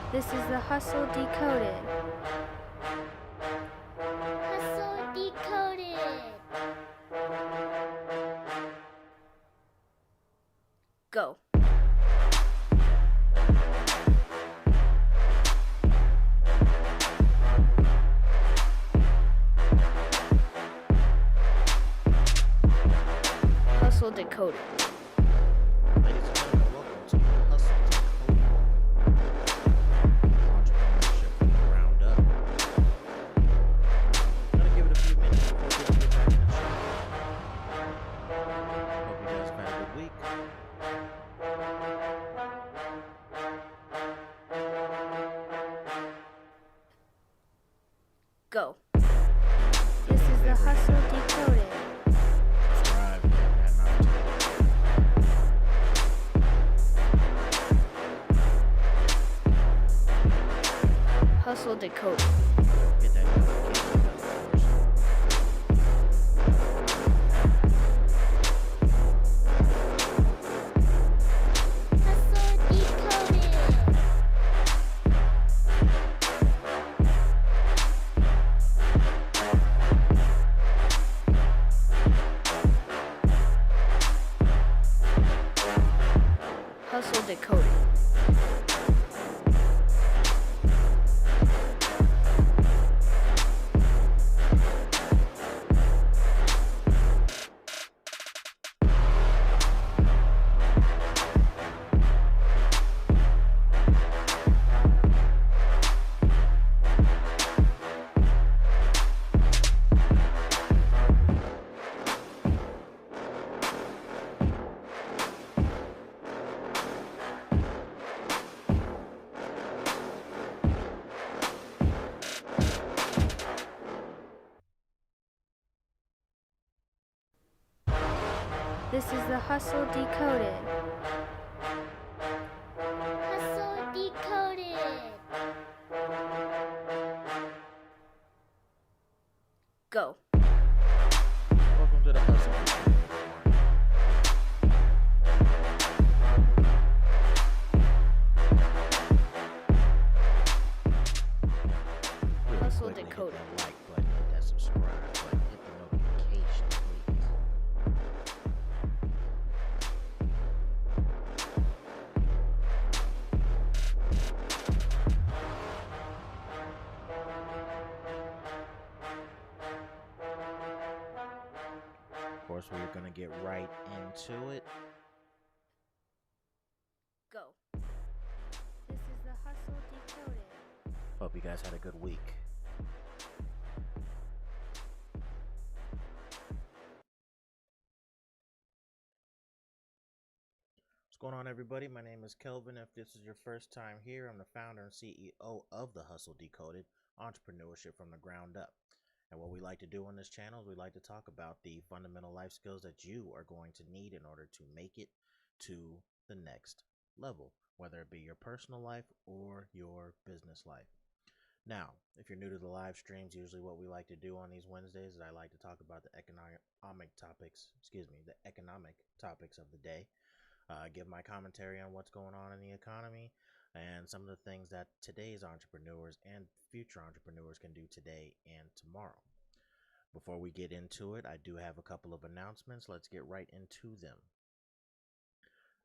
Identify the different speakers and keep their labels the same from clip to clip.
Speaker 1: This is the Hustle Decoded.
Speaker 2: Hustle Decoded.
Speaker 1: Go. Hustle Decoded.
Speaker 3: Ladies and gentlemen, welcome to the Hustle Decoded. Entrepreneurship from the ground up. I'm gonna give it a few minutes before we get back in the show. Hope you guys have had a good week.
Speaker 1: Go. This is the Hustle Decoded.
Speaker 3: Subscribe if you haven't had an opportunity.
Speaker 1: Hustle Decoded.
Speaker 3: Hit that notification bell, of course.
Speaker 2: Hustle Decoded.
Speaker 1: Hustle Decoded. This is the Hustle Decoded.
Speaker 2: Hustle Decoded.
Speaker 1: Go.
Speaker 3: Welcome to the Hustle Decoded. Really
Speaker 1: Hustle
Speaker 3: quickly, hit
Speaker 1: Decoded.
Speaker 3: that like button, hit that subscribe button, hit the notification, please. Of course, we're gonna get right into it.
Speaker 1: Go. This is the Hustle Decoded.
Speaker 3: Hope you guys had a good week. What's going on, everybody? My name is Kelvin. If this is your first time here, I'm the founder and CEO of the Hustle Decoded, Entrepreneurship from the ground up. And what we like to do on this channel is we like to talk about the fundamental life skills that you are going to need in order to make it to the next level, whether it be your personal life or your business life. Now, if you're new to the live streams, usually what we like to do on these Wednesdays is I like to talk about the economic topics of the day. Give my commentary on what's going on in the economy and some of the things that today's entrepreneurs and future entrepreneurs can do today and tomorrow. Before we get into it, I do have a couple of announcements. Let's get right into them.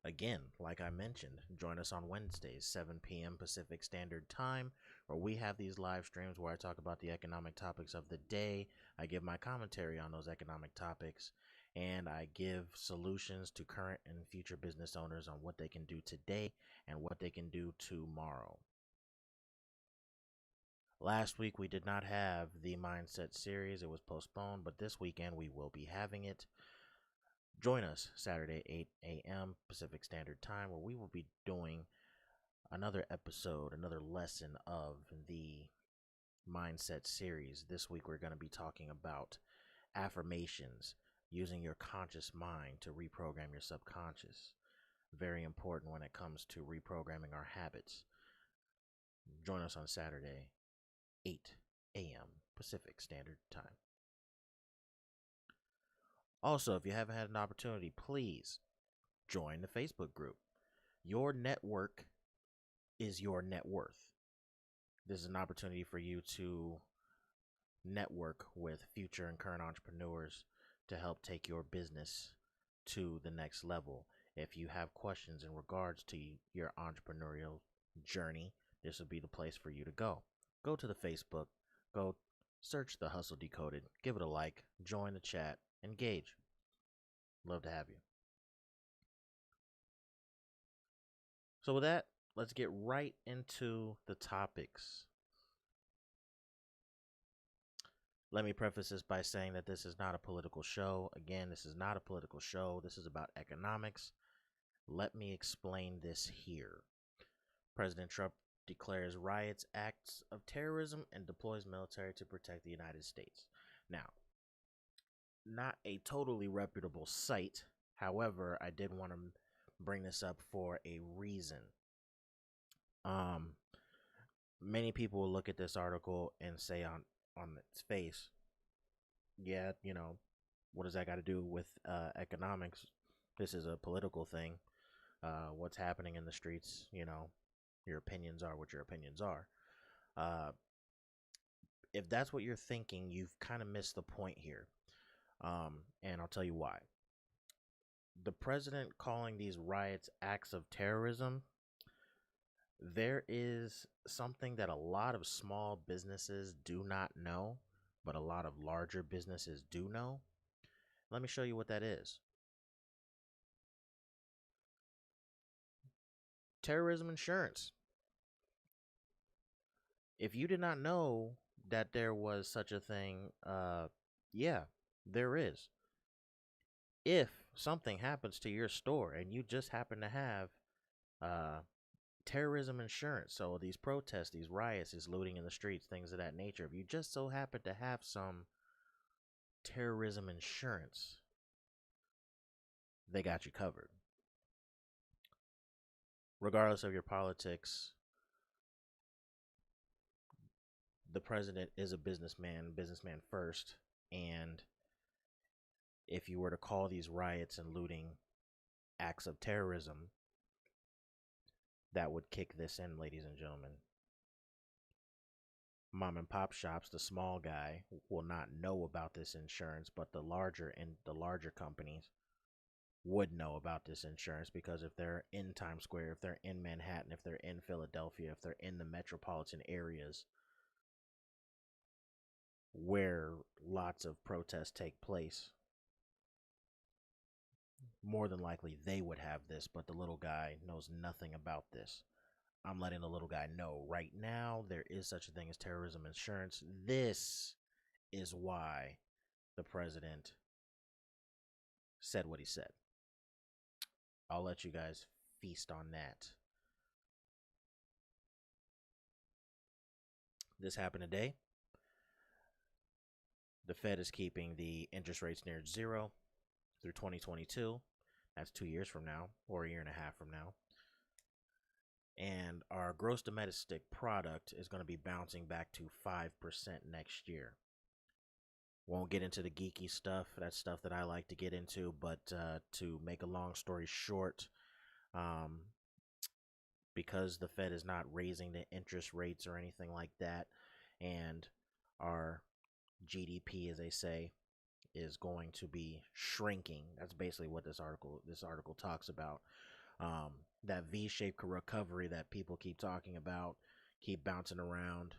Speaker 3: Again, like I mentioned, join us on Wednesdays, 7 p.m. Pacific Standard Time, where we have these live streams where I talk about the economic topics of the day. I give my commentary on those economic topics, and I give solutions to current and future business owners on what they can do today and what they can do tomorrow. Last week we did not have the Mindset series. It was postponed, but this weekend we will be having it. Join us Saturday, 8 a.m. Pacific Standard Time, where we will be doing another episode, another lesson of the Mindset series. This week we're going to be talking about affirmations, using your conscious mind to reprogram your subconscious. Very important when it comes to reprogramming our habits. Join us on Saturday, 8 a.m. Pacific Standard Time. Also, if you haven't had an opportunity, please join the Facebook group. Your network is your net worth. This is an opportunity for you to network with future and current entrepreneurs to help take your business to the next level. If you have questions in regards to your entrepreneurial journey, this would be the place for you to go. Go to the Facebook, go search The Hustle Decoded, give it a like, join the chat, engage. Love to have you. So with that, let's get right into the topics. Let me preface this by saying that this is not a political show. Again, this is not a political show. This is about economics. Let me explain this here. President Trump declares riots acts of terrorism and deploys military to protect the United States. Now, not a totally reputable site. However, I did want to bring this up for a reason. Many people will look at this article and say on its face, yeah, what does that got to do with economics? This is a political thing. What's happening in the streets, your opinions are what your opinions are. If that's what you're thinking, you've kind of missed the point here. And I'll tell you why. The president calling these riots acts of terrorism, there is something that a lot of small businesses do not know, but a lot of larger businesses do know. Let me show you what that is. Terrorism insurance. If you did not know that there was such a thing, yeah, there is. If something happens to your store and you just happen to have terrorism insurance, so these protests, these riots, these looting in the streets, things of that nature, if you just so happen to have some terrorism insurance, they got you covered. Regardless of your politics, the president is a businessman first, and if you were to call these riots and looting acts of terrorism, that would kick this in, ladies and gentlemen. Mom and pop shops, the small guy, will not know about this insurance, but the larger companies would know about this insurance, because if they're in Times Square, if they're in Manhattan, if they're in Philadelphia, if they're in the metropolitan areas where lots of protests take place, more than likely they would have this, but the little guy knows nothing about this. I'm letting the little guy know right now there is such a thing as terrorism insurance. This is why the president said what he said. I'll let you guys feast on that. This happened today. The Fed is keeping the interest rates near zero through 2022. That's 2 years from now, or a year and a half from now. And our gross domestic product is going to be bouncing back to 5% next year. Won't get into the geeky stuff. That's stuff that I like to get into. But to make a long story short, because the Fed is not raising the interest rates or anything like that, and our GDP, as they say, is going to be shrinking. That's basically what this article talks about. That V-shaped recovery that people keep talking about, keep bouncing around,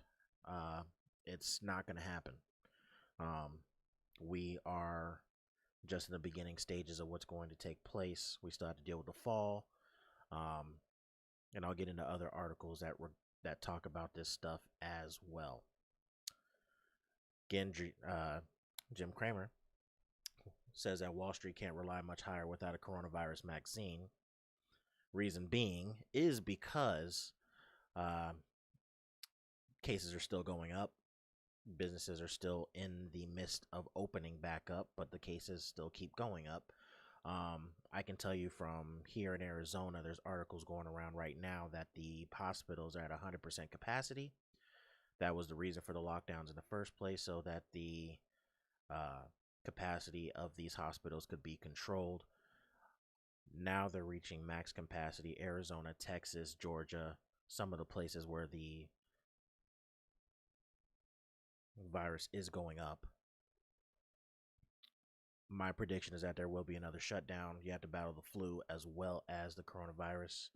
Speaker 3: it's not going to happen. We are just in the beginning stages of what's going to take place. We still have to deal with the fall, and I'll get into other articles that talk about this stuff as well. Again, Jim Cramer says that Wall Street can't rely much higher without a coronavirus vaccine. Reason being is because cases are still going up. Businesses are still in the midst of opening back up, but the cases still keep going up. I can tell you from here in Arizona, there's articles going around right now that the hospitals are at 100% capacity. That was the reason for the lockdowns in the first place, so that the capacity of these hospitals could be controlled. Now they're reaching max capacity. Arizona, Texas, Georgia, some of the places where the virus is going up. My prediction is that there will be another shutdown. You have to battle the flu as well as the coronavirus.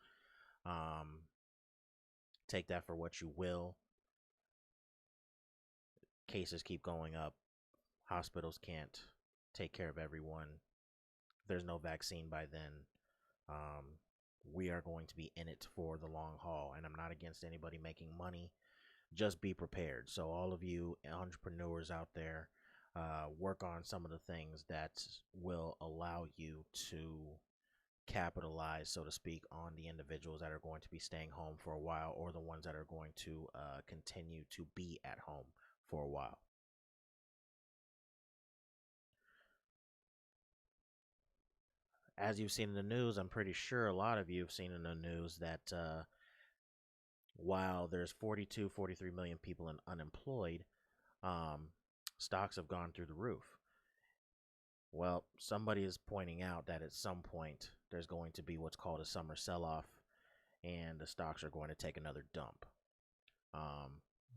Speaker 3: Take that for what you will. Cases keep going up. Hospitals can't take care of everyone. There's no vaccine by then. We are going to be in it for the long haul, and I'm not against anybody making money. Just be prepared. So all of you entrepreneurs out there, work on some of the things that will allow you to capitalize, so to speak, on the individuals that are going to be staying home for a while, or the ones that are going to continue to be at home for a while. As you've seen in the news, I'm pretty sure a lot of you have seen in the news that while there's 42, 43 million people unemployed, stocks have gone through the roof. Well, somebody is pointing out that at some point there's going to be what's called a summer sell-off, and the stocks are going to take another dump.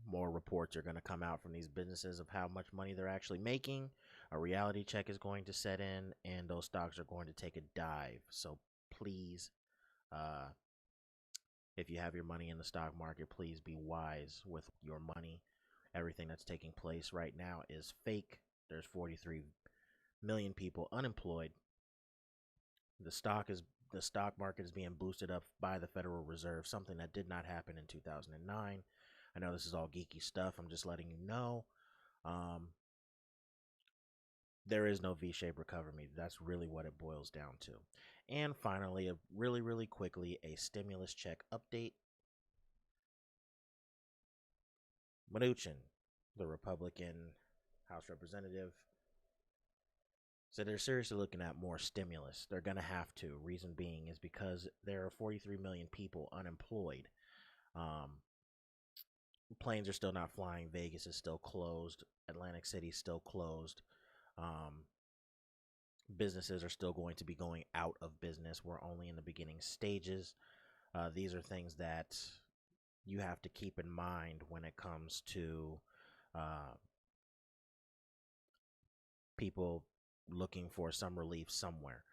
Speaker 3: More reports are going to come out from these businesses of how much money they're actually making. A reality check is going to set in, and those stocks are going to take a dive. So please, if you have your money in the stock market, please be wise with your money. Everything that's taking place right now is fake. There's 43 million people unemployed. The stock market is being boosted up by the Federal Reserve, something that did not happen in 2009. I know this is all geeky stuff. I'm just letting you know. There is no V-shaped recovery. That's really what it boils down to. And finally, really quickly, a stimulus check update. Mnuchin, the Republican House representative, said they're seriously looking at more stimulus. They're going to have to. Reason being is because there are 43 million people unemployed. Planes are still not flying. Vegas is still closed. Atlantic City is still closed. Businesses are still going to be going out of business. We're only in the beginning stages. These are things that you have to keep in mind when it comes to people looking for some relief somewhere.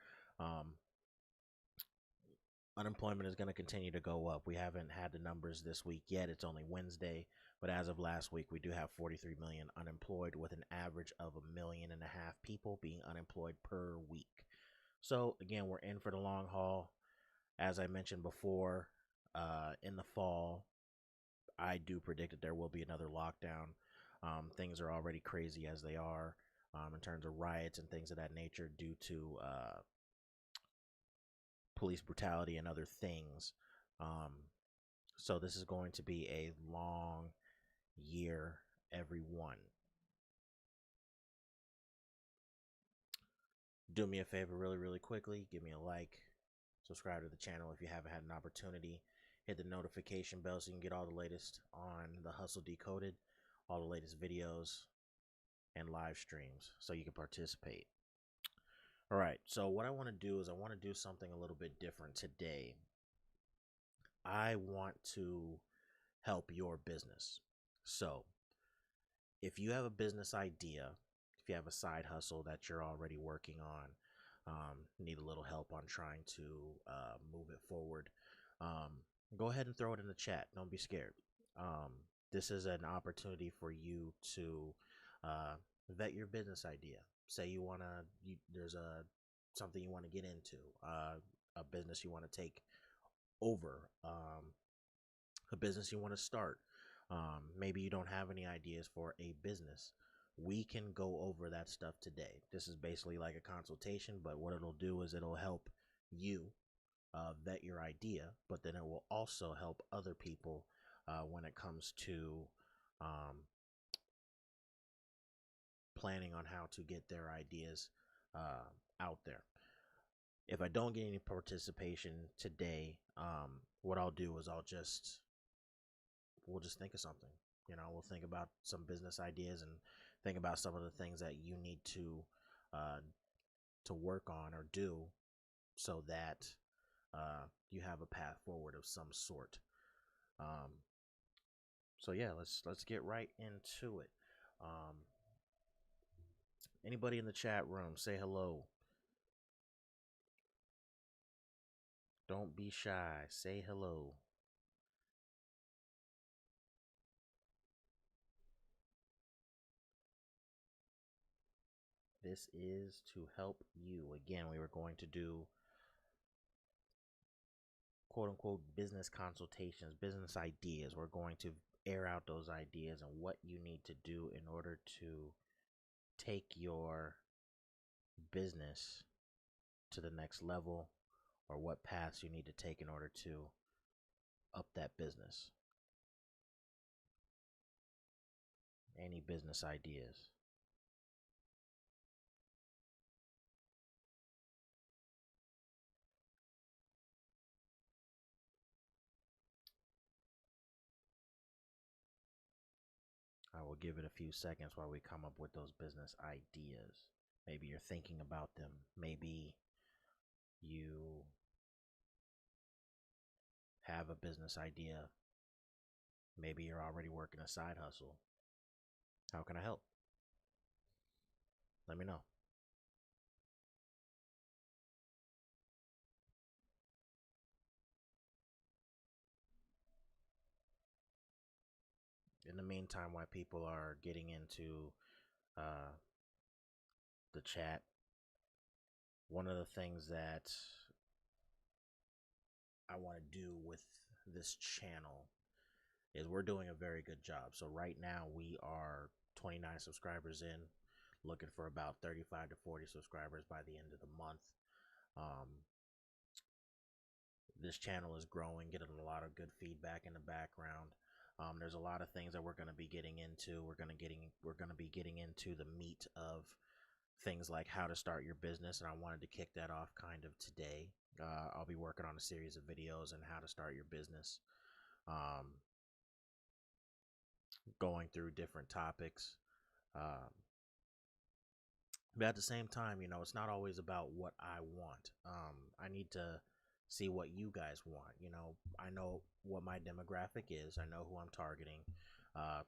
Speaker 3: Unemployment is going to continue to go up. We haven't had the numbers this week yet. It's only Wednesday. But as of last week, we do have 43 million unemployed, with an average of 1.5 million people being unemployed per week. So, again, we're in for the long haul. As I mentioned before, in the fall, I do predict that there will be another lockdown. Things are already crazy as they are in terms of riots and things of that nature due to police brutality and other things. So this is going to be a long year, everyone. Do me a favor really quickly. Give me a like. Subscribe to the channel if you haven't had an opportunity. Hit the notification bell so you can get all the latest on The Hustle Decoded, all the latest videos and live streams so you can participate. All right, so what I want to do is I want to do something a little bit different today. I want to help your business. So if you have a business idea, if you have a side hustle that you're already working on, need a little help on trying to move it forward, go ahead and throw it in the chat. Don't be scared. This is an opportunity for you to vet your business idea. Say you want to, there's something you want to get into, a business you want to take over, a business you want to start. Maybe you don't have any ideas for a business. We can go over that stuff today. This is basically like a consultation, but what it'll do is it'll help you vet your idea, but then it will also help other people when it comes to planning on how to get their ideas out there. If I don't get any participation today, what I'll do is we'll just think of something. We'll think about some business ideas and think about some of the things that you need to work on or do so that you have a path forward of some sort. So yeah, let's get right into it. Um, Anybody in the chat room, say hello. Don't be shy. Say hello. This is to help you. Again, we were going to do quote unquote business consultations, business ideas. We're going to air out those ideas and what you need to do in order to take your business to the next level, or what paths you need to take in order to up that business. Any business ideas? I will give it a few seconds while we come up with those business ideas. Maybe you're thinking about them. Maybe you have a business idea. Maybe you're already working a side hustle. How can I help? Let me know. In the meantime, while people are getting into uh, the chat, one of the things that I want to do with this channel is we're doing a very good job. So right now we are 29 subscribers in, looking for about 35 to 40 subscribers by the end of the month. This channel is growing, getting a lot of good feedback in the background. There's a lot of things that we're going to be getting into. We're going to be getting into the meat of things like how to start your business, and I wanted to kick that off kind of today. I'll be working on a series of videos on how to start your business, going through different topics. But at the same time, it's not always about what I want. I need to see what you guys want. I know what my demographic is. I know who I'm targeting.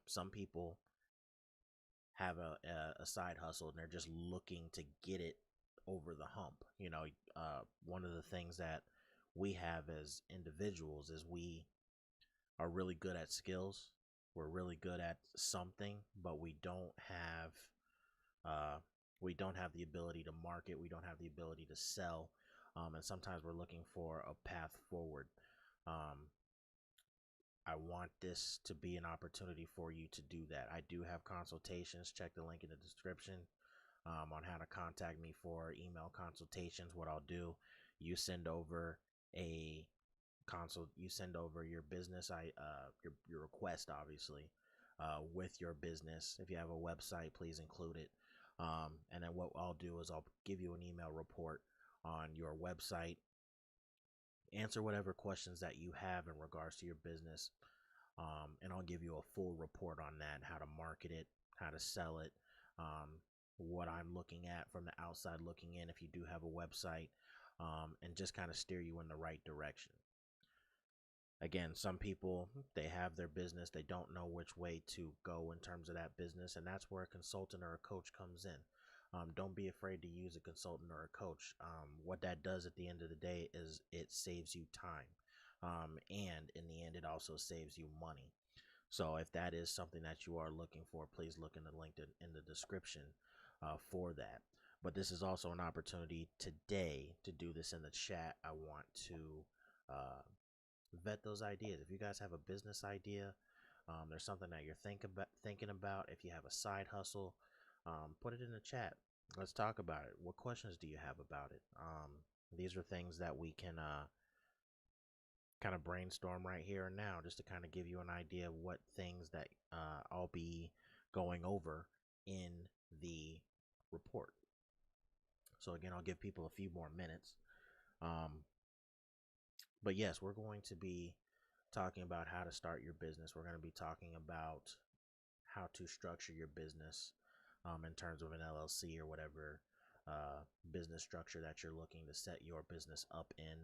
Speaker 3: Some people have a side hustle and they're just looking to get it over the hump. One of the things that we have as individuals is we are really good at skills. We're really good at something, but we don't have the ability to market. We don't have the ability to sell. And sometimes we're looking for a path forward. I want this to be an opportunity for you to do that. I do have consultations. Check the link in the description on how to contact me for email consultations. What I'll do, you send over you send over your business, your request, obviously, with your business. If you have a website, please include it. And then what I'll do is I'll give you an email report on your website, answer whatever questions that you have in regards to your business, and I'll give you a full report on that, how to market it, how to sell it, what I'm looking at from the outside looking in if you do have a website, and just kind of steer you in the right direction. Again, some people, they have their business, they don't know which way to go in terms of that business, and that's where a consultant or a coach comes in. Don't be afraid to use a consultant or a coach. What that does at the end of the day is it saves you time, and in the end, it also saves you money. So if that is something that you are looking for, please look in the link in the description for that. But this is also an opportunity today to do this in the chat. I want to vet those ideas. If you guys have a business idea, there's something that you're thinking about. If you have a side hustle, put it in the chat. Let's talk about it. What questions do you have about it? These are things that we can kind of brainstorm right here and now, just to kind of give you an idea of what things that I'll be going over in the report. So again, I'll give people a few more minutes. But yes, we're going to be talking about how to start your business. We're going to be talking about how to structure your business in terms of an LLC or whatever business structure that you're looking to set your business up in.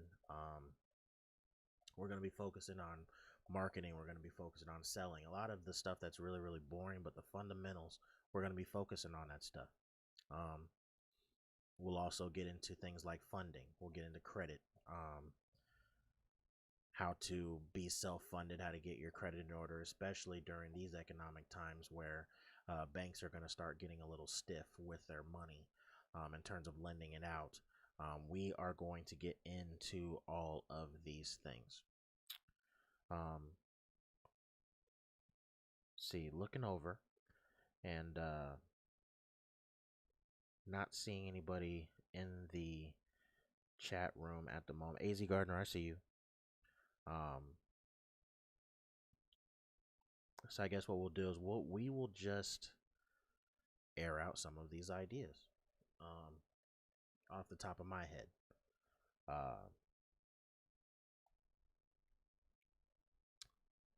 Speaker 3: We're going to be focusing on marketing, we're going to be focusing on selling. A lot of the stuff that's really, really boring, but the fundamentals, we're going to be focusing on that stuff. Um, we'll also get into things like funding. We'll get into credit, how to be self-funded, how to get your credit in order, especially during these economic times where banks are going to start getting a little stiff with their money in terms of lending it out. We are going to get into all of these things. See, looking over and not seeing anybody in the chat room at the moment. AZ Gardner, I see you. So I guess what we'll do is we will just air out some of these ideas off the top of my head.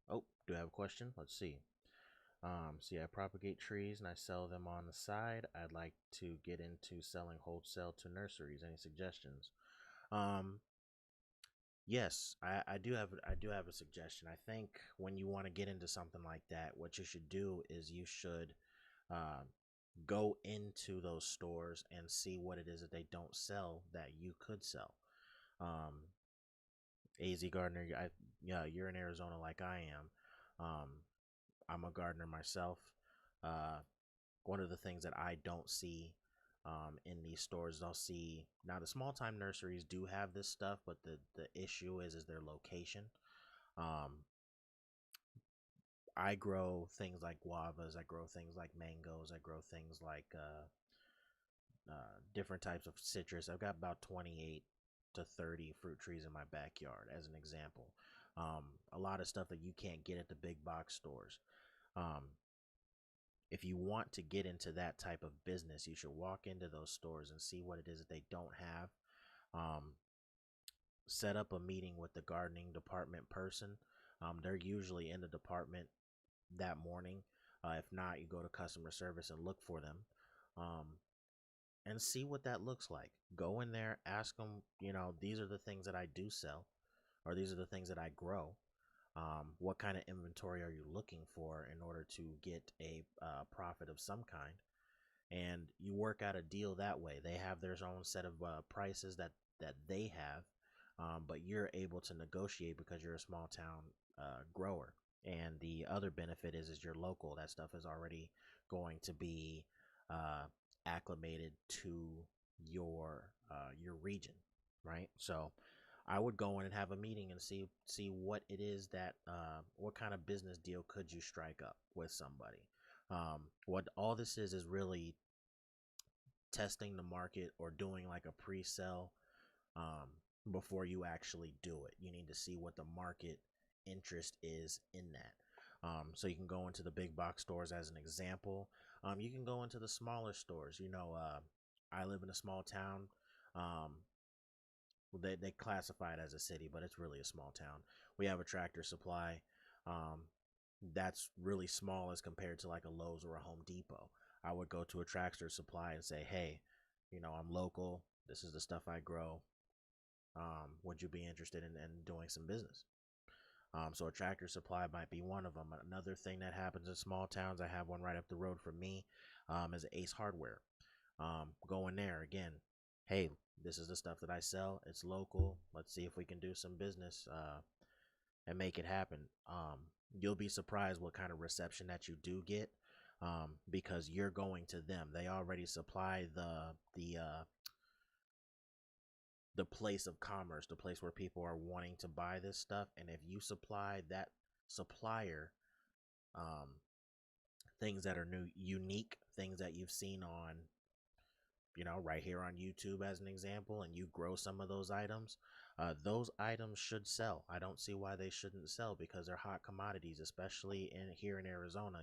Speaker 3: Oh, do I have a question? Let's see. See, I propagate trees and I sell them on the side. I'd like to get into selling wholesale to nurseries. Any suggestions? Yes, I do have a suggestion. I think when you want to get into something like that, what you should do is you should uh, go into those stores and see what it is that they don't sell that you could sell. AZ Gardner, yeah, you're in Arizona like I am. I'm a gardener myself. One of the things that I don't see in these stores, I'll see now the small time nurseries do have this stuff, but the issue is their location. I grow things like guavas, I grow things like mangoes, I grow things like different types of citrus. I've got about 28 to 30 fruit trees in my backyard, as an example. A lot of stuff that you can't get at the big box stores. If you want to get into that type of business, you should walk into those stores and see what it is that they don't have. Set up a meeting with the gardening department person. They're usually in the department that morning. If not, you go to customer service and look for them. And see what that looks like. Go in there, ask them, these are the things that I do sell, or these are the things that I grow. What kind of inventory are you looking for in order to get a profit of some kind? And you work out a deal that way. They have their own set of prices that they have, but you're able to negotiate because you're a small town grower. And the other benefit is you're local. That stuff is already going to be acclimated to your region, right? So I would go in and have a meeting and see what it is that what kind of business deal could you strike up with somebody. What all this is really testing the market or doing like a pre-sell before you actually do it. You need to see what the market interest is in that. So you can go into the big box stores as an example. You can go into the smaller stores. I live in a small town. They classify it as a city, but it's really a small town. We have a Tractor Supply. That's really small as compared to like a Lowe's or a Home Depot. I would go to a Tractor Supply and say, hey, I'm local. This is the stuff I grow. Would you be interested in doing some business? So a Tractor Supply might be one of them. Another thing that happens in small towns, I have one right up the road from me, is Ace Hardware. Go in there again. Hey, this is the stuff that I sell. It's local. Let's see if we can do some business and make it happen. You'll be surprised what kind of reception that you do get because you're going to them. They already supply the place of commerce, the place where people are wanting to buy this stuff. And if you supply that supplier things that are unique, things that you've seen on, right here on YouTube as an example, and you grow some of those items should sell. I don't see why they shouldn't sell because they're hot commodities, especially here in Arizona.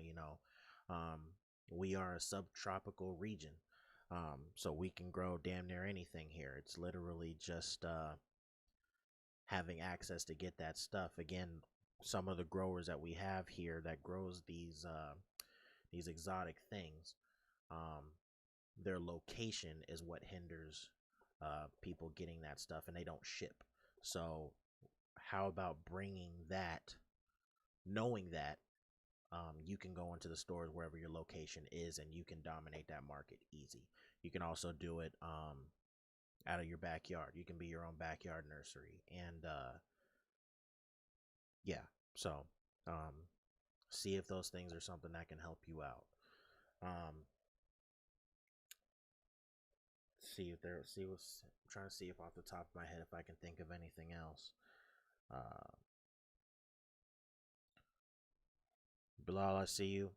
Speaker 3: We are a subtropical region. So we can grow damn near anything here. It's literally just having access to get that stuff. Again, some of the growers that we have here that grows these exotic things, their location is what hinders people getting that stuff, and they don't ship. So how about bringing that knowing that you can go into the stores wherever your location is and you can dominate that market easy. You can also do it out of your backyard. You can be your own backyard nursery. And yeah, so see if those things are something that can help you out. I'm trying to see if off the top of my head if I can think of anything else. Bilal, I see you.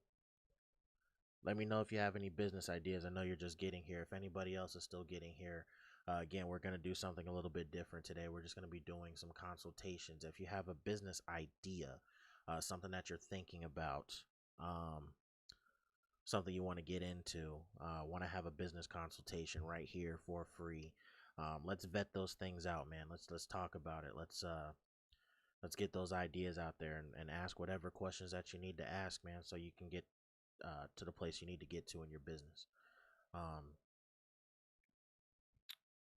Speaker 3: Let me know if you have any business ideas. I know you're just getting here. If anybody else is still getting here, again, we're going to do something a little bit different today. We're just going to be doing some consultations. If you have a business idea, something that you're thinking about, something you want to get into, want to have a business consultation right here for free. Let's vet those things out, man. Let's talk about it. Let's get those ideas out there and ask whatever questions that you need to ask, man, so you can get to the place you need to get to in your business.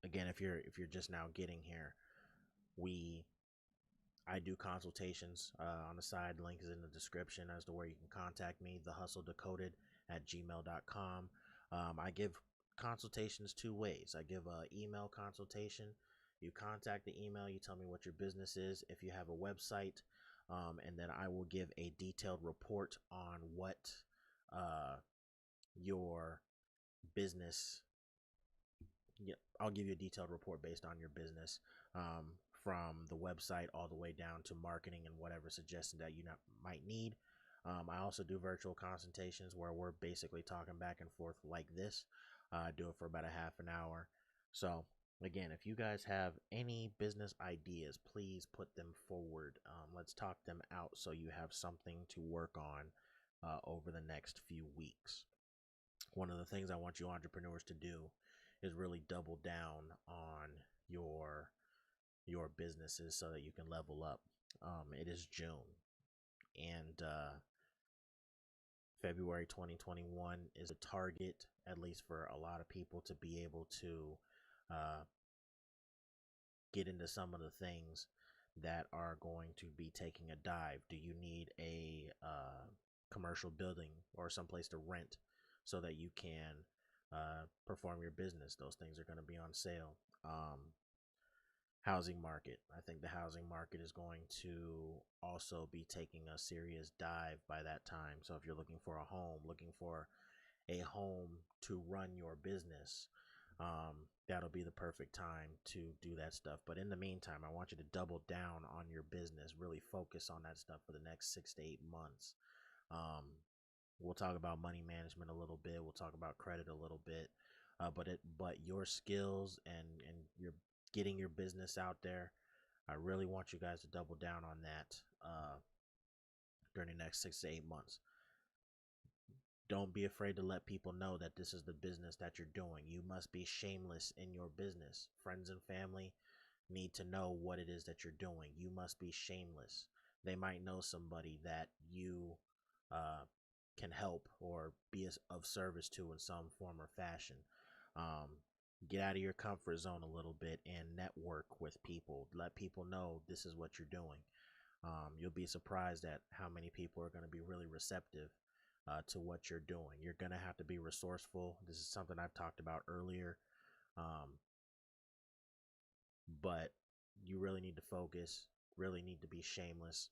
Speaker 3: Again, if you're just now getting here, I do consultations on the side. Link is in the description as to where you can contact me, thehustledecoded@gmail.com. I give consultations two ways. I give a email consultation. You contact the email, you tell me what your business is, if you have a website, and then I will give a detailed report on what your business. Yeah, I'll give you a detailed report based on your business, from the website all the way down to marketing and whatever suggestion that you might need. I also do virtual consultations where we're basically talking back and forth like this. I do it for about a half an hour. So again, if you guys have any business ideas, please put them forward. Let's talk them out so you have something to work on over the next few weeks. One of the things I want you entrepreneurs to do is really double down on your businesses so that you can level up. It is June, and February 2021 is a target, at least for a lot of people, to be able to get into some of the things that are going to be taking a dive. Do you need a commercial building or someplace to rent so that you can perform your business? Those things are going to be on sale. Housing market. I think the housing market is going to also be taking a serious dive by that time. So if you're looking for a home, looking for a home to run your business, that'll be the perfect time to do that stuff. But in the meantime, I want you to double down on your business, really focus on that stuff for the next 6 to 8 months. We'll talk about money management a little bit. We'll talk about credit a little bit. But your skills and your getting your business out there, I really want you guys to double down on that during the next 6 to 8 months. Don't be afraid to let people know that this is the business that you're doing. You must be shameless in your business. Friends and family need to know what it is that you're doing. You must be shameless. They might know somebody that you can help or be of service to in some form or fashion. Get out of your comfort zone a little bit and network with people. Let people know this is what you're doing. You'll be surprised at how many people are going to be really receptive to what you're doing. You're going to have to be resourceful. This is something I've talked about earlier. But you really need to focus, really need to be shameless.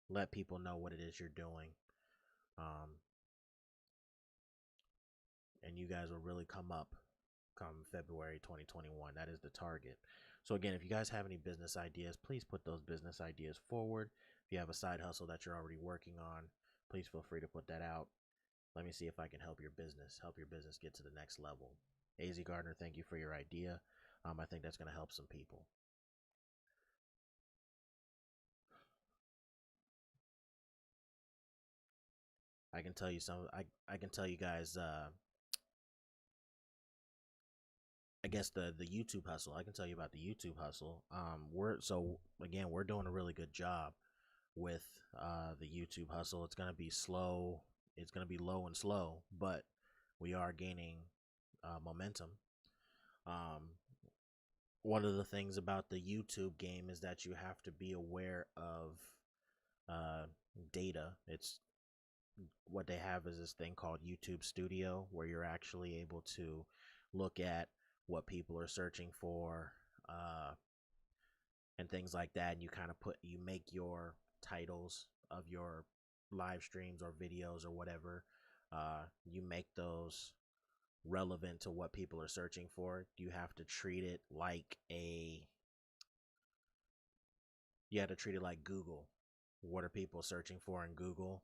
Speaker 3: Let people know what it is you're doing. And you guys will really come up come February 2021. That is the target. So again, if you guys have any business ideas, please put those business ideas forward. If you have a side hustle that you're already working on, please feel free to put that out. Let me see if I can help your business get to the next level. AZ Gardner, thank you for your idea. I think that's going to help some people. I can tell you I can tell you guys I guess the YouTube hustle. I can tell you about the YouTube hustle. We're doing a really good job with the YouTube hustle. It's gonna be slow. It's gonna be low and slow, but we are gaining momentum. One of the things about the YouTube game is that you have to be aware of data. It's what they have is this thing called YouTube Studio, where you're actually able to look at what people are searching for, and things like that. And you make your titles of your live streams or videos or whatever. You make those relevant to what people are searching for. You have to treat it like Google. What are people searching for in Google?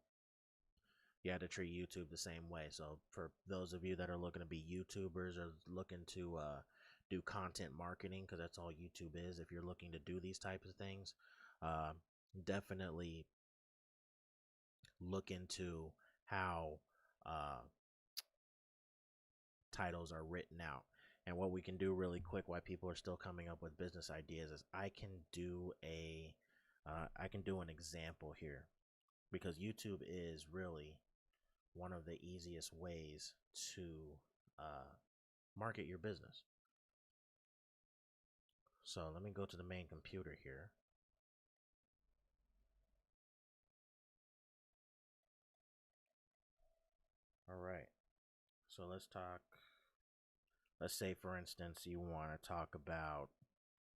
Speaker 3: You have to treat YouTube the same way. So for those of you that are looking to be YouTubers or looking to do content marketing, because that's all YouTube is, if you're looking to do these types of things, uh, definitely look into how titles are written out. And what we can do really quick while people are still coming up with business ideas is I can do an example here, because YouTube is really one of the easiest ways to market your business. So let me go to the main computer here. All right. So let's say for instance you want to talk about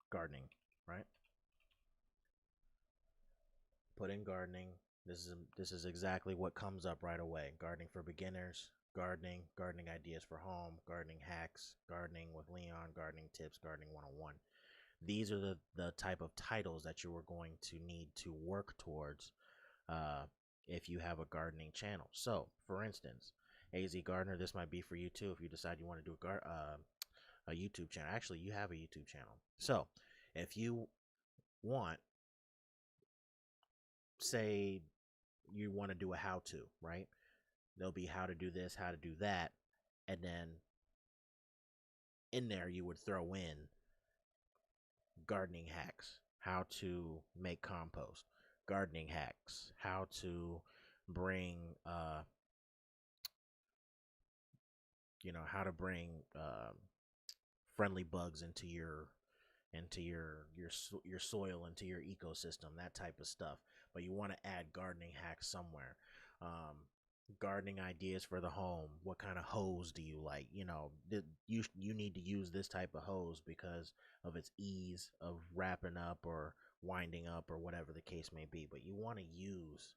Speaker 3: gardening, right? Put in gardening. This is exactly what comes up right away. Gardening for beginners, gardening ideas for home, gardening hacks, gardening with Leon, gardening tips, gardening 101. These are the type of titles that you are going to need to work towards if you have a gardening channel. So, for instance, AZ Gardener, this might be for you too if you decide you want to do a YouTube channel. Actually, you have a YouTube channel. So, if you want, say, you want to do a how-to, right? There'll be how to do this, how to do that, and then in there you would throw in gardening hacks, how to make compost, gardening hacks, how to bring how to bring friendly bugs into your soil, into your ecosystem, that type of stuff. But you want to add gardening hacks somewhere. um, Gardening ideas for the home. What kind of hose do you like? You need to use this type of hose because of its ease of wrapping up or winding up or whatever the case may be. But you want to use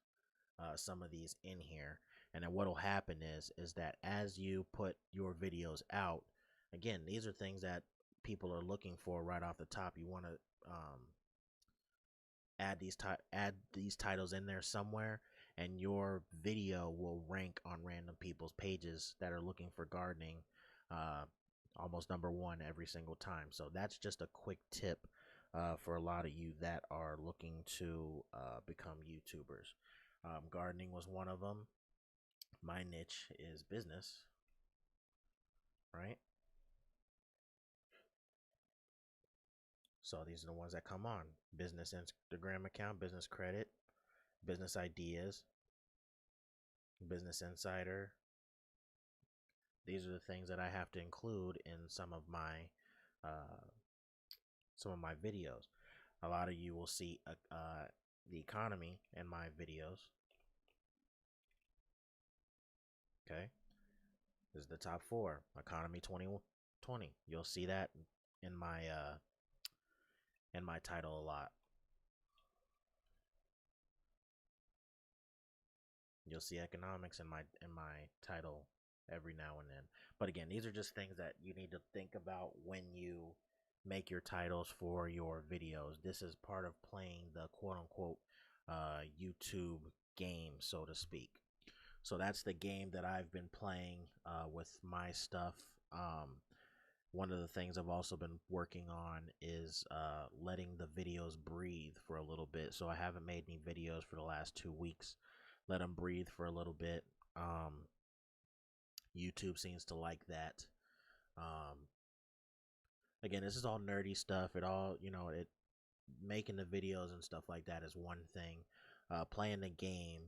Speaker 3: some of these in here, and then what'll happen is that as you put your videos out, again, these are things that people are looking for right off the top. You want to add these titles in there somewhere, and your video will rank on random people's pages that are looking for gardening, almost number one every single time. So that's just a quick tip for a lot of you that are looking to become YouTubers. Gardening was one of them. My niche is business, right? So these are the ones that come on: business Instagram account, business credit, business ideas, business insider. These are the things that I have to include in uh, some of my videos. A lot of you will see the economy in my videos. Okay, this is the top 4, economy 2020. You'll see that in my title a lot. You'll see economics in my title every now and then. But again, these are just things that you need to think about when you make your titles for your videos. This is part of playing the quote unquote YouTube game, so to speak. So that's the game that I've been playing with my stuff. One of the things I've also been working on is letting the videos breathe for a little bit. So I haven't made any videos for the last 2 weeks. Let them breathe for a little bit. YouTube seems to like that. Again, this is all nerdy stuff. It making the videos and stuff like that is one thing. Playing the game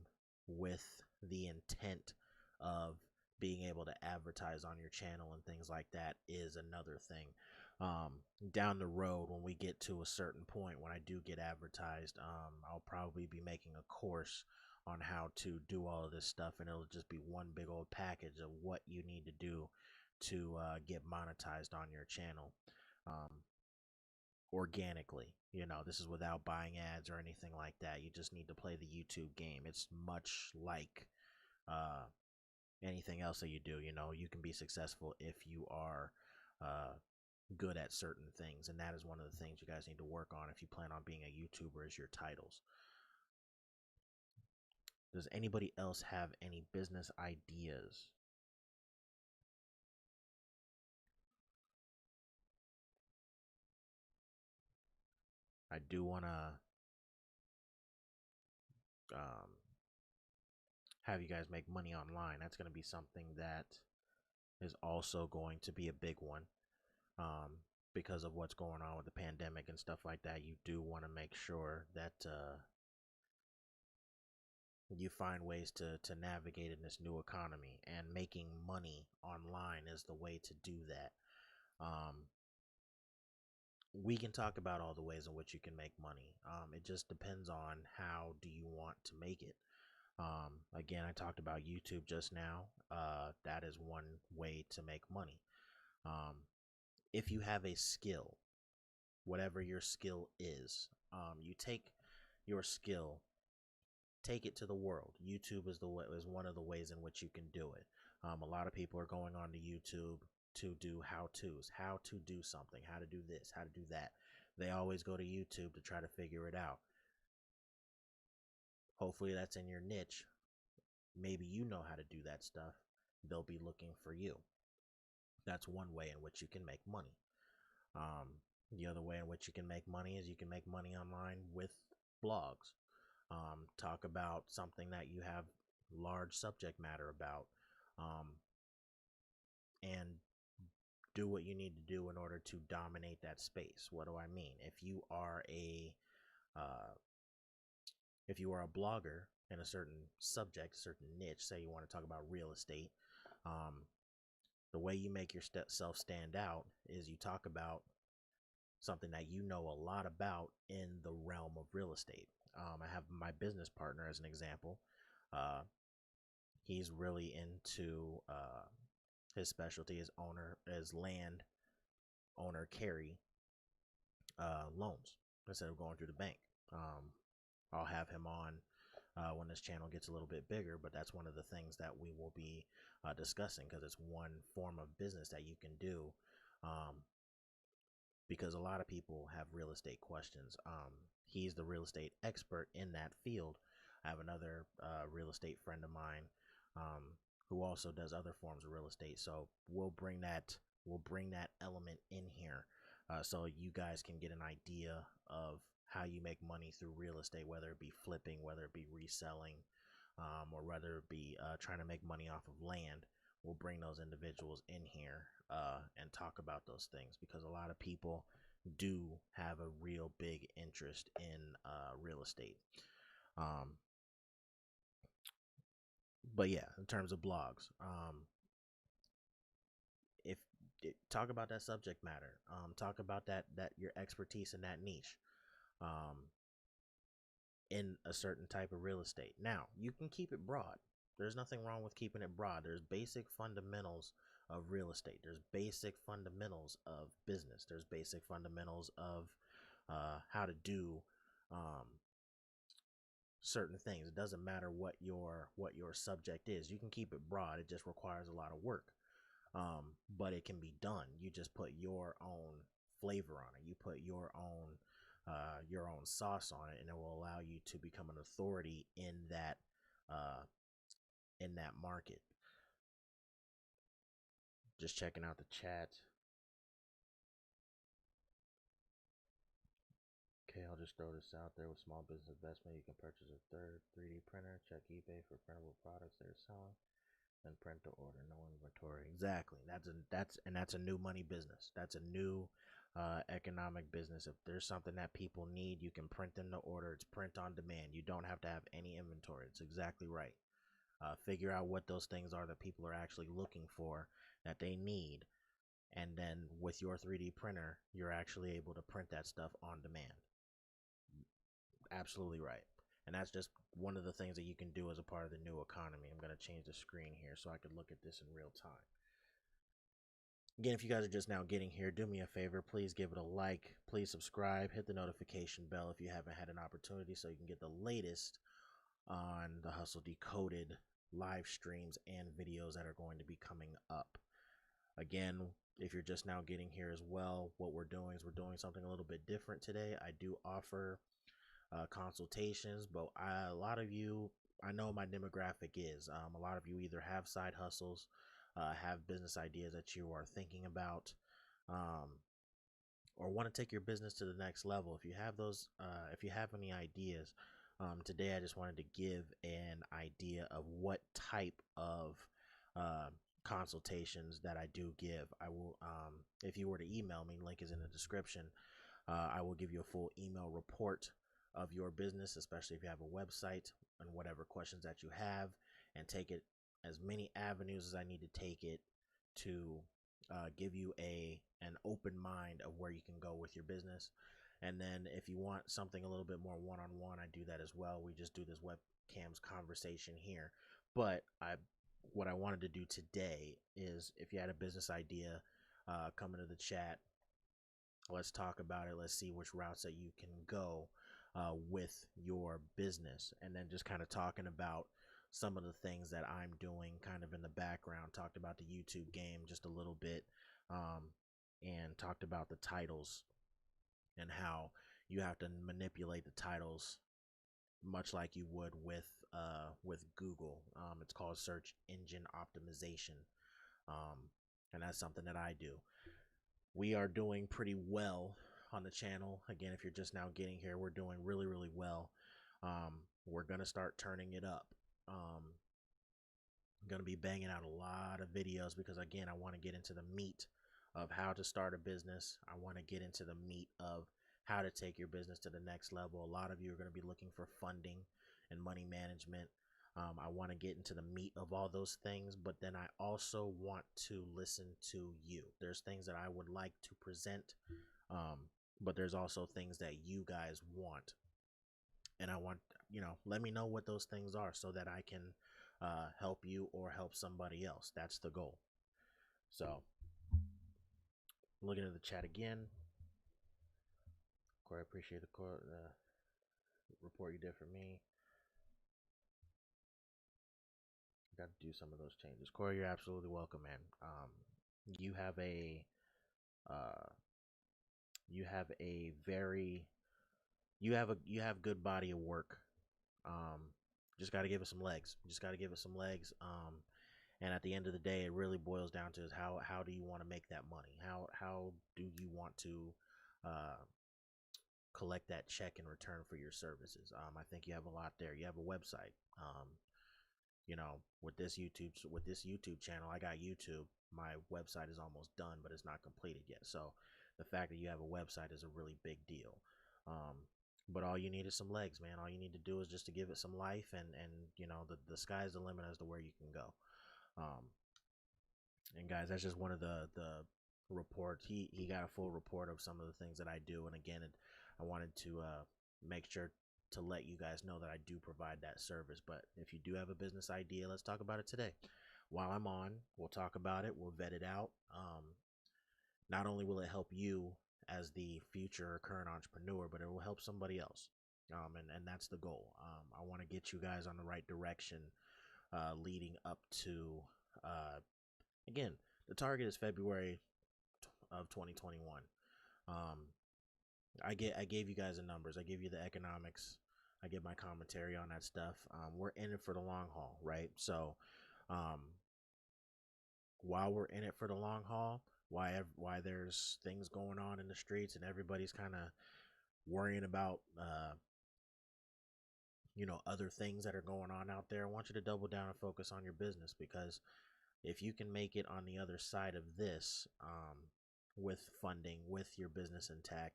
Speaker 3: with the intent of being able to advertise on your channel and things like that is another thing. Down the road, when we get to a certain point, when I do get advertised, I'll probably be making a course on how to do all of this stuff, and it'll just be one big old package of what you need to do to get monetized on your channel organically. This is without buying ads or anything like that. You just need to play the YouTube game. It's much like uh, anything else that you do. You can be successful if you are good at certain things, and that is one of the things you guys need to work on if you plan on being a YouTuber, is your titles. Does anybody else have any business ideas? I do want to have you guys make money online. That's going to be something that is also going to be a big one, because of what's going on with the pandemic and stuff like that. You do want to make sure that you find ways to navigate in this new economy, and making money online is the way to do that. We can talk about all the ways in which you can make money. It just depends on how do you want to make it. Again, I talked about YouTube just now. That is one way to make money. If you have a skill, whatever your skill is, you take your skill, take it to the world. YouTube is one of the ways in which you can do it. A lot of people are going on to YouTube to do how-tos, how to do something, how to do this, how to do that. They always go to YouTube to try to figure it out. Hopefully that's in your niche. Maybe you know how to do that stuff. They'll be looking for you. That's one way in which you can make money. The other way in which you can make money is you can make money online with blogs. Talk about something that you have large subject matter about, and do what you need to do in order to dominate that space. What do I mean? If you are a blogger in a certain subject, a certain niche, say you want to talk about real estate, the way you make yourself stand out is you talk about something that you know a lot about in the realm of real estate. I have my business partner as an example. He's really into his specialty is land owner carry loans instead of going through the bank. I'll have him on when this channel gets a little bit bigger, but that's one of the things that we will be discussing, because it's one form of business that you can do, because a lot of people have real estate questions. He's the real estate expert in that field. I have another real estate friend of mine who also does other forms of real estate. So we'll bring that element in here, so you guys can get an idea of how you make money through real estate, whether it be flipping, whether it be reselling, or whether it be trying to make money off of land. We'll bring those individuals in here and talk about those things, because a lot of people do have a real big interest in real estate. But yeah, in terms of blogs, talk about that subject matter, talk about that your expertise in that niche, in a certain type of real estate. Now, you can keep it broad. There's nothing wrong with keeping it broad. There's basic fundamentals of real estate. There's basic fundamentals of business. There's basic fundamentals of how to do certain things. It doesn't matter what your subject is. You can keep it broad. It just requires a lot of work, but it can be done. You just put your own flavor on it. You put your own sauce on it, and it will allow you to become an authority in that market. Just checking out the chat. Okay, I'll just throw this out there. With small business investment, you can purchase a third 3D printer, check eBay for printable products they're selling, then print the order. No inventory. Exactly. That's a new money business. That's a new economic business. If there's something that people need, you can print them the order. It's print on demand. You don't have to have any inventory. It's exactly right. Figure out what those things are that people are actually looking for, that they need, and then with your 3D printer, you're actually able to print that stuff on demand. Absolutely right. And that's just one of the things that you can do as a part of the new economy. I'm going to change the screen here so I can look at this in real time. Again, if you guys are just now getting here, do me a favor. Please give it a like. Please subscribe. Hit the notification bell if you haven't had an opportunity so you can get the latest on the Hustle Decoded live streams and videos that are going to be coming up. Again, if you're just now getting here as well, what we're doing is we're doing something a little bit different today. I do offer consultations, but a lot of you, I know my demographic is, a lot of you either have side hustles, have business ideas that you are thinking about, or want to take your business to the next level. If you have those, if you have any ideas, today I just wanted to give an idea of what type of consultations that I do give. I will, if you were to email me, link is in the description. I will give you a full email report of your business, especially if you have a website, and whatever questions that you have, and take it as many avenues as I need to take it to give you an open mind of where you can go with your business. And then if you want something a little bit more one-on-one, I do that as well. We just do this webcams conversation here. But what I wanted to do today is, if you had a business idea, come into the chat. Let's talk about it. Let's see which routes that you can go with your business, and then just kind of talking about some of the things that I'm doing kind of in the background. Talked about the YouTube game just a little bit, and talked about the titles and how you have to manipulate the titles much like you would with Google. It's called search engine optimization, and that's something that I do. We are doing pretty well on the channel. Again, if you're just now getting here, we're doing really, really well. We're going to start turning it up. I'm going to be banging out a lot of videos because, again, I want to get into the meat of how to start a business. I want to get into the meat of how to take your business to the next level. A lot of you are going to be looking for funding and money management. I want to get into the meat of all those things, but then I also want to listen to you. There's things that I would like to present, but there's also things that you guys want. And I want, let me know what those things are so that I can help you or help somebody else. That's the goal. So, looking at the chat again. Corey, I appreciate the report you did for me. Got to do some of those changes. Corey, you're absolutely welcome, man. You have a good body of work. Just got to give it some legs. And at the end of the day, it really boils down to is how do you want to make that money? How do you want to collect that check in return for your services? I think you have a lot there. You have a website. With this YouTube channel, I got YouTube. My website is almost done, but it's not completed yet. So the fact that you have a website is a really big deal. But all you need is some legs, man. All you need to do is just to give it some life, and the sky's the limit as to where you can go. And guys, that's just one of the reports. He got a full report of some of the things that I do. And again, I wanted to make sure to let you guys know that I do provide that service. But if you do have a business idea, let's talk about it today. While I'm on, we'll talk about it. We'll vet it out. Not only will it help you as the future or current entrepreneur, but it will help somebody else. And that's the goal. I want to get you guys on the right direction leading up to, again, the target is February of 2021. I gave you guys the numbers. I give you the economics. I give my commentary on that stuff. We're in it for the long haul, right? So while we're in it for the long haul, why there's things going on in the streets and everybody's kind of worrying about other things that are going on out there, I want you to double down and focus on your business, because if you can make it on the other side of this, with funding, with your business intact,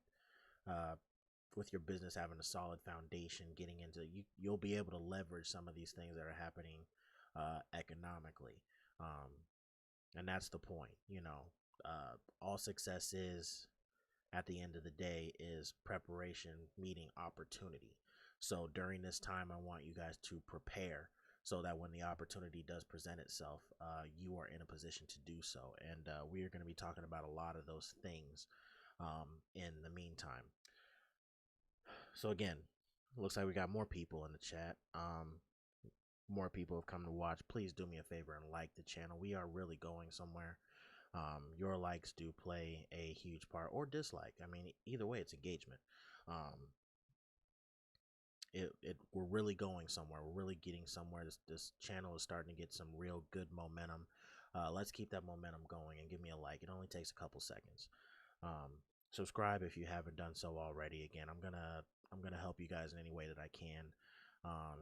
Speaker 3: with your business having a solid foundation, getting into you'll be able to leverage some of these things that are happening economically, and that's the point. All success is, at the end of the day, is preparation meeting opportunity. So during this time, I want you guys to prepare so that when the opportunity does present itself, you are in a position to do so. And we are going to be talking about a lot of those things in the meantime. So again, looks like we got more people in the chat. More people have come to watch. Please do me a favor and like the channel. We are really going somewhere. Your likes do play a huge part, or dislike. I mean, either way, it's engagement. We're really going somewhere. We're really getting somewhere. This channel is starting to get some real good momentum. Let's keep that momentum going and give me a like. It only takes a couple seconds. Subscribe if you haven't done so already. Again, I'm gonna help you guys in any way that I can.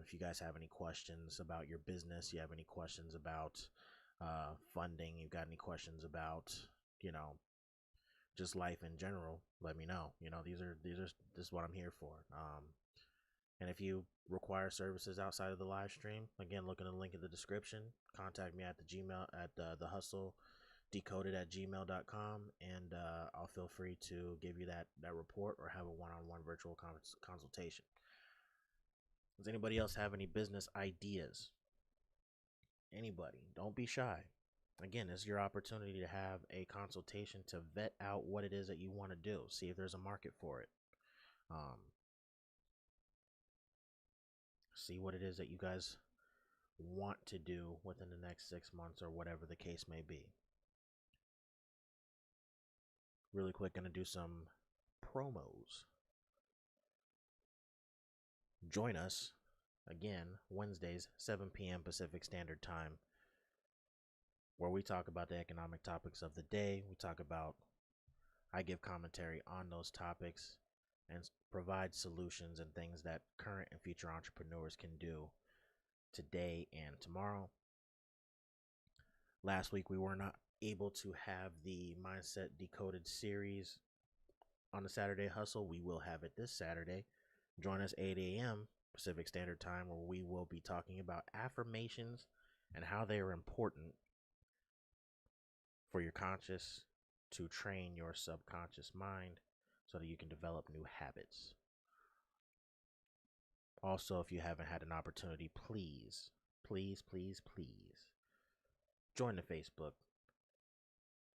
Speaker 3: If you guys have any questions about your business, you have any questions about funding, you've got any questions about, just life in general, let me know. This is what I'm here for. And if you require services outside of the live stream, again, look in the link in the description. Contact me at the Gmail at thehustledecoded@gmail.com, and I'll feel free to give you that report or have a one-on-one virtual consultation. Does anybody else have any business ideas? Anybody? Don't be shy. Again, it's your opportunity to have a consultation to vet out what it is that you want to do. See if there's a market for it. See what it is that you guys want to do within the next 6 months or whatever the case may be. Really quick, going to do some promos. Join us again Wednesdays, 7 p.m. Pacific Standard Time, where we talk about the economic topics of the day. I give commentary on those topics and provide solutions and things that current and future entrepreneurs can do today and tomorrow. Last week, we were not able to have the Mindset Decoded series on the Saturday Hustle. We will have it this Saturday. Join us 8 a.m. Pacific Standard Time, where we will be talking about affirmations and how they are important for your conscious to train your subconscious mind so that you can develop new habits. Also, if you haven't had an opportunity, please join the Facebook.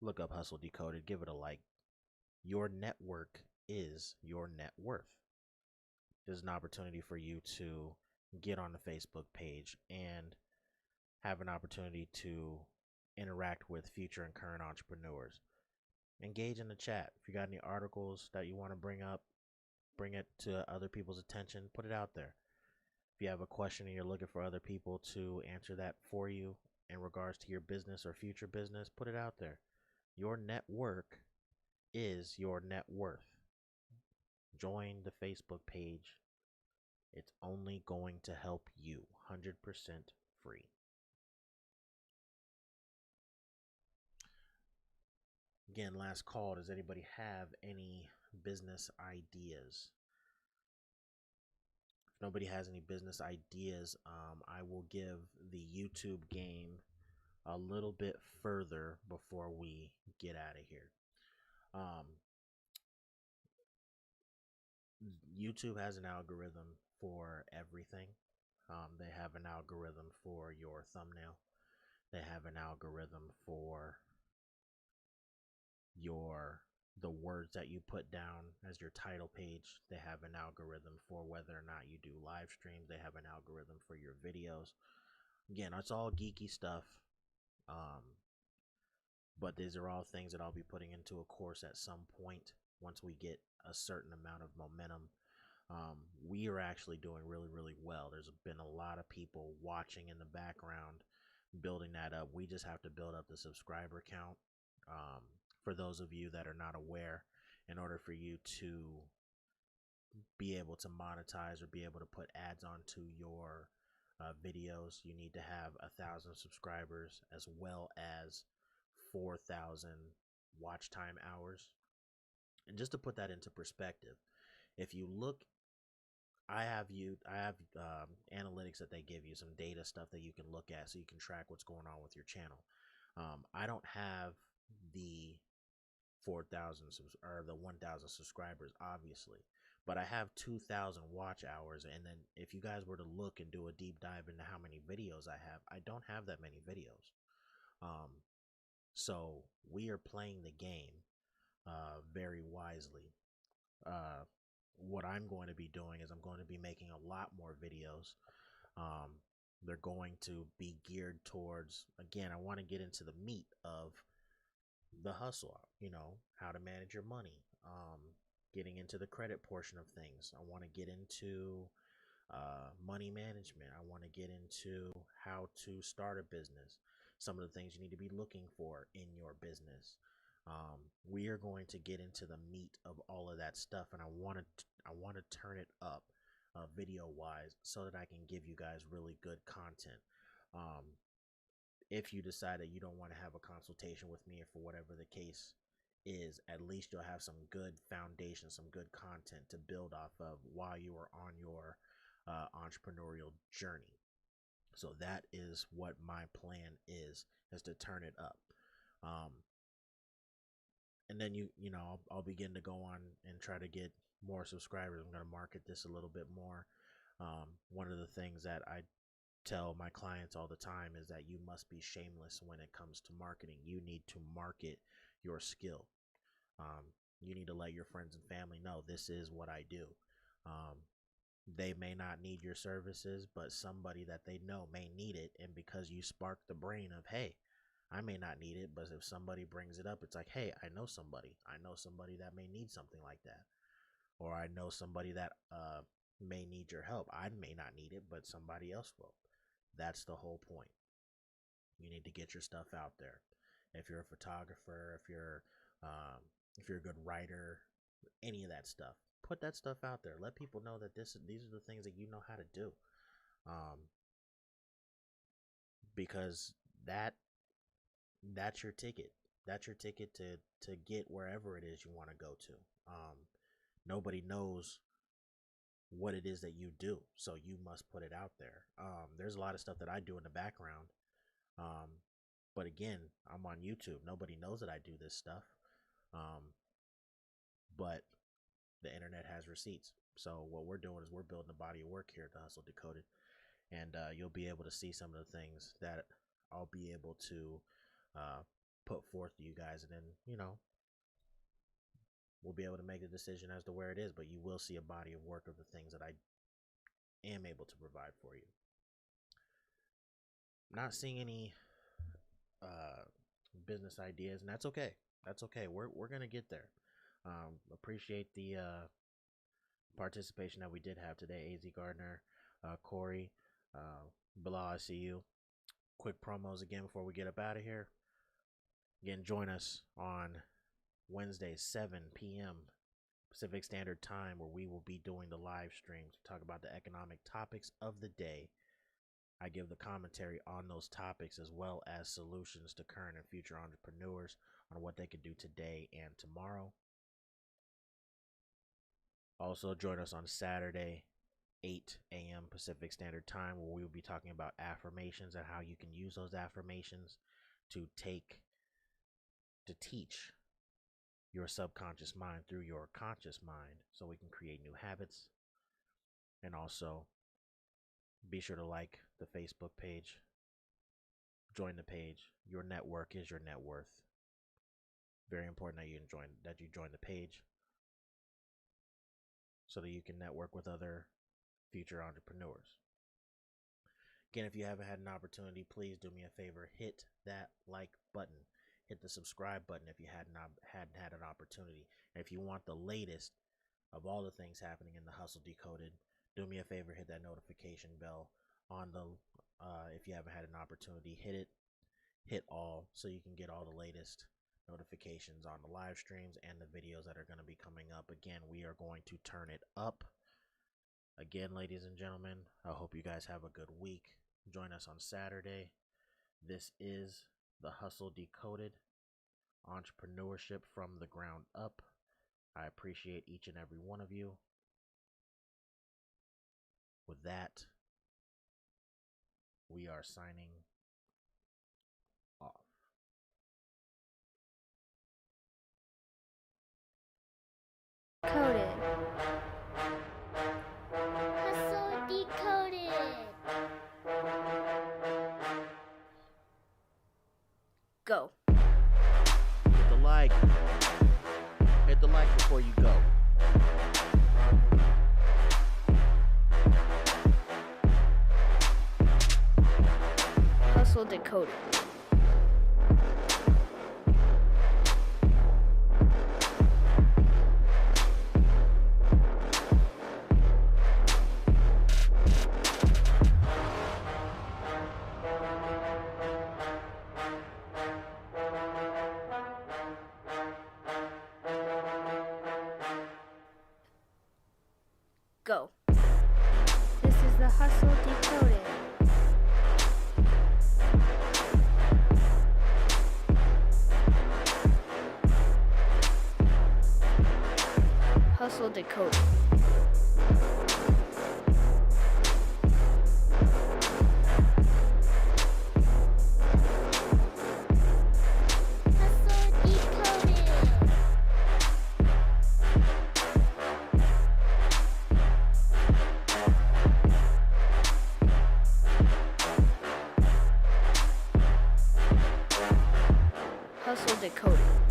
Speaker 3: Look up Hustle Decoded. Give it a like. Your network is your net worth. There's an opportunity for you to get on the Facebook page and have an opportunity to interact with future and current entrepreneurs. Engage in the chat. If you got any articles that you want to bring up, bring it to other people's attention, put it out there. If you have a question and you're looking for other people to answer that for you in regards to your business or future business, put it out there. Your network is your net worth. Join the Facebook page. It's only going to help you. 100% free. Again, last call. Does anybody have any business ideas? If nobody has any business ideas, I will give the YouTube game a little bit further before we get out of here. YouTube has an algorithm for everything. They have an algorithm for your thumbnail. They have an algorithm for the words that you put down as your title page. They have an algorithm for whether or not you do live streams. They have an algorithm for your videos. Again, it's all geeky stuff. But these are all things that I'll be putting into a course at some point once we get a certain amount of momentum. We are actually doing really, really well. There's been a lot of people watching in the background, building that up. We just have to build up the subscriber count. For those of you that are not aware, in order for you to be able to monetize or be able to put ads onto your videos, you need to have 1,000 subscribers as well as 4,000 watch time hours. And just to put that into perspective, if you look, I have analytics that they give you, some data stuff that you can look at so you can track what's going on with your channel. I don't have the 4,000 or the 1,000 subscribers, obviously, but I have 2,000 watch hours. And then if you guys were to look and do a deep dive into how many videos I don't have that many videos. So we are playing the game very wisely. What I'm going to be doing is I'm going to be making a lot more videos. They're going to be geared towards, again, I want to get into the meat of the hustle, how to manage your money, getting into the credit portion of things. I want to get into money management. I want to get into how to start a business, some of the things you need to be looking for in your business. We are going to get into the meat of all of that stuff, and I want to turn it up video wise so that I can give you guys really good content. If you decide that you don't want to have a consultation with me, or for whatever the case is, at least you'll have some good foundation, some good content to build off of while you are on your entrepreneurial journey. So that is what my plan is to turn it up. And then I'll begin to go on and try to get more subscribers. I'm going to market this a little bit more. One of the things that I tell my clients all the time is that you must be shameless when it comes to marketing. You need to market your skill. You need to let your friends and family know this is what I do. They may not need your services, but somebody that they know may need it. And because you spark the brain of, hey, I may not need it, but if somebody brings it up, it's like, hey, I know somebody that may need something like that. Or I know somebody that may need your help. I may not need it, but somebody else will. That's the whole point. You need to get your stuff out there. If you're a photographer, if you're a good writer, any of that stuff, put that stuff out there. Let people know that these are the things that you know how to do. Because that's your ticket. That's your ticket to get wherever it is you want to go to. Nobody knows what it is that you do, so you must put it out there. There's a lot of stuff that I do in the background, but again, I'm on YouTube. Nobody knows that I do this stuff, but the internet has receipts. So what we're doing is we're building a body of work here at the Hustle Decoded, and you'll be able to see some of the things that I'll be able to put forth to you guys, and then we'll be able to make a decision as to where it is, but you will see a body of work of the things that I am able to provide for you. I'm not seeing any business ideas, and that's okay. That's okay. We're gonna get there. Appreciate the participation that we did have today. AZ Gardner, Corey, Bilal, I see you. Quick promos again before we get up out of here. Again, join us on Wednesday, 7 p.m. Pacific Standard Time, where we will be doing the live streams to talk about the economic topics of the day. I give the commentary on those topics as well as solutions to current and future entrepreneurs on what they can do today and tomorrow. Also, join us on Saturday, 8 a.m. Pacific Standard Time, where we will be talking about affirmations and how you can use those affirmations to teach your subconscious mind through your conscious mind so we can create new habits. And also, be sure to like the Facebook page. Join the page. Your network is your net worth. Very important that you join the page so that you can network with other future entrepreneurs. Again, if you haven't had an opportunity, please do me a favor. Hit that like button. Hit the subscribe button if you hadn't had an opportunity. And if you want the latest of all the things happening in the Hustle Decoded, do me a favor, hit that notification bell on the if you haven't had an opportunity, hit all so you can get all the latest notifications on the live streams and the videos that are going to be coming up. Again, we are going to turn it up. Again, ladies and gentlemen, I hope you guys have a good week. Join us on Saturday. This is the Hustle Decoded, entrepreneurship from the ground up. I appreciate each and every one of you. With that, we are signing off.
Speaker 1: Decoded.
Speaker 3: the like. Hit the like before you go.
Speaker 1: Hustle Decoded. Go. This is the Hustle Decoded. Hustle Decoded.
Speaker 2: Hustle Decoded.
Speaker 1: Hustle Decoded.